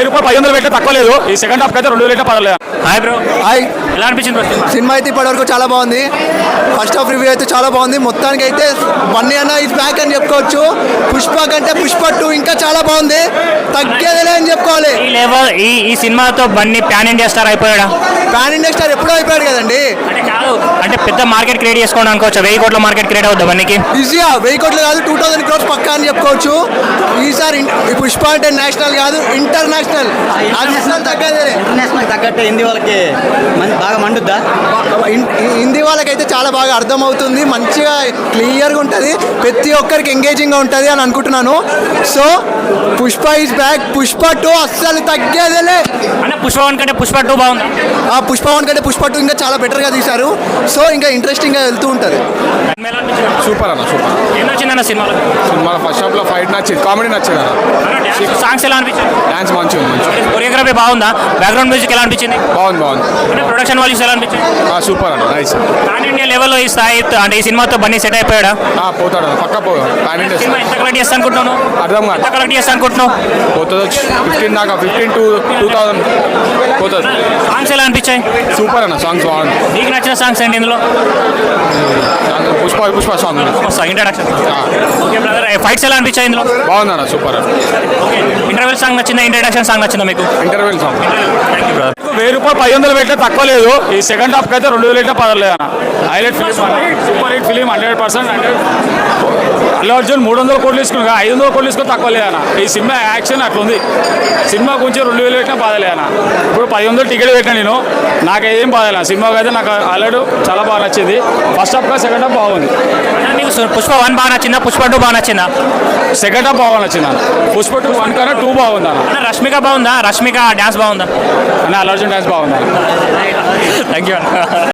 రూపాయలు 500 పెట్టే తక్కువ లేదు. ఈ సెకండ్ హాఫ్ అయితే 2000 పెట్టే పర్లేదు. Hi bro. హాయ్. ఎలా అనిపించింది బ్రో సినిమా అయితే ఇప్పటివరకు చాలా బాగుంది. ఫస్ట్ హాఫ్ రివ్యూ అయితే చాలా బాగుంది. మొత్తానికి అయితే బన్నీ అన్న ఇస్ బ్యాక్ అని చెప్పుకోవచ్చు. పుష్ప కంటే పుష్ప 2 ఇంకా చాలా బాగుంది. తగ్గేదిలే అని చెప్పుకోవాలి. ఈ లెవెల్ ఈ సినిమాతో బన్నీ ప్యాన్ ఇండియా స్టార్ అయిపోయాడా? పాన్ ఇండియా స్టార్ ఎప్పుడో అయిపోయాడు కదండి. అంటే కాదు, అంటే పెద్ద మార్కెట్ క్రియేట్ చేసుకోవడం అనుకోవచ్చు. 1000 కోట్ల మార్కెట్ క్రియేట్ అవుద్దా బన్నీకి? ఈజీగా 1000 కోట్లు కాదు 2000 crores పక్కా అని చెప్పుకోవచ్చు. ఈసారి ఈ పుష్ప అంటే నేషనల్ కాదు ఇంటర్నేషనల్. తగ్గేదిలే. ఇంటర్నేషనల్ తగ్గట్టే హిందీ వాళ్ళకి బాగా మండుద్దా? హిందీ వాళ్ళకైతే చాలా బాగా అర్థమవుతుంది. మంచిగా క్లియర్గా ఉంటుంది. ప్రతి ఒక్కరికి ఎంగేజింగ్గా ఉంటుంది అని అనుకుంటున్నాను. So Pushpa is back. Pushpa 2 అస్సలు తగ్గేదేలే. అంటే పుష్ప 1 కంటే పుష్ప 2 బాగుంది. ఆ పుష్ప 1 కంటే పుష్ప 2 ఇంకా చాలా బెటర్గా తీశారు. సో ఇంకా ఇంట్రెస్టింగ్గా వెళ్తూ ఉంటుంది. సూపర్ అన్న, సూపర్. ఏం నచ్చిందన్న సినిమాలో? మన ఫస్ట్ హాఫ్ లో ఫైట్ నచ్చింది, కామెడీ నచ్చింది అన్న. సాంగ్స్ ఎలా అనిపించింది? డాన్స్ మంచిగా ఉంది. కొరియోగ్రఫీ బాగుందా? బ్యాక్గ్రౌండ్ మ్యూజిక్ ఎలా అనిపించింది? బాగుంది. అంటే ప్రొడక్షన్ వాల్యూస్ ఎలా అనిపించింది? సూపర్ అన్న, నైస్. పాన్ ఇండియా లెవెల్లో ఈ స్థాయి అంటే ఈ సినిమాతో బన్నీ సెట్ అయిపోయాడా? పోతాడు అన్న, పక్క పోతాడు. సినిమా ఎంత కలెక్ట్ చేస్తా అనుకుంటున్నాను? అర్థం కాదు. ఎంత కలెక్ట్ చేస్తా అనుకుంటున్నావు? పోతుంది 15 దాకా, 15 to 2000 పోతుంది. సాంగ్స్ ఎలా అనిపించాయి? సూపర్ అన్న, సాంగ్స్ బాగుంది. నీకు నచ్చిన సాంగ్స్ ఏంటి ఇందులో? Pushpa song introduction. Okay brother, fights ఎలా అనిపించాయి ఇందులో? బాగుంది అన్న, సూపర్ అన్న. ఓకే, ఇంటర్వెల్ సాంగ్ నచ్చిందా? ఇంట్రడక్షన్ సాంగ్ నచ్చిందా మీకు? Interval song. Thank you brother. 1000 రూపాయలు 500 పెట్టే తక్కువ లేదు. ఈ సెకండ్ హాఫ్ అయితే 2000 పెట్టే పర్లేదు అన్న. Highlight film, super hit film 100%. Allu Arjun 300 కోట్లు తీసుకున్నా, 500 కోట్లు తీసుకుని తక్కువ లేదన్న. ఈ సినిమా యాక్షన్ అట్లుంది. సినిమా గురించి 2000 పెట్టినా బాధలే అన్న. ఇప్పుడు 500 టికెట్ పెట్టినా నేను, నాకేం బాధలే. సినిమాకి అయితే నాకు ఆల్రెడీ చాలా బాగా నచ్చింది. ఫస్ట్ హాఫ్ సెకండ్ హాఫ్ బాగుంది. నీకు పుష్ప 1 బాగా నచ్చిందా? పుష్ప 2 బాగా నచ్చిందా? సెకండ్ హాఫ్ బాగా నచ్చింది అన్న. పుష్ప 2 1 కన్నా 2 బాగుంది అన్న. రష్మిక బాగుందా? రష్మిక డ్యాన్స్ బాగుందా? అన్న అల్లు అర్జున్ డ్యాన్స్ బాగుంది. Thank you.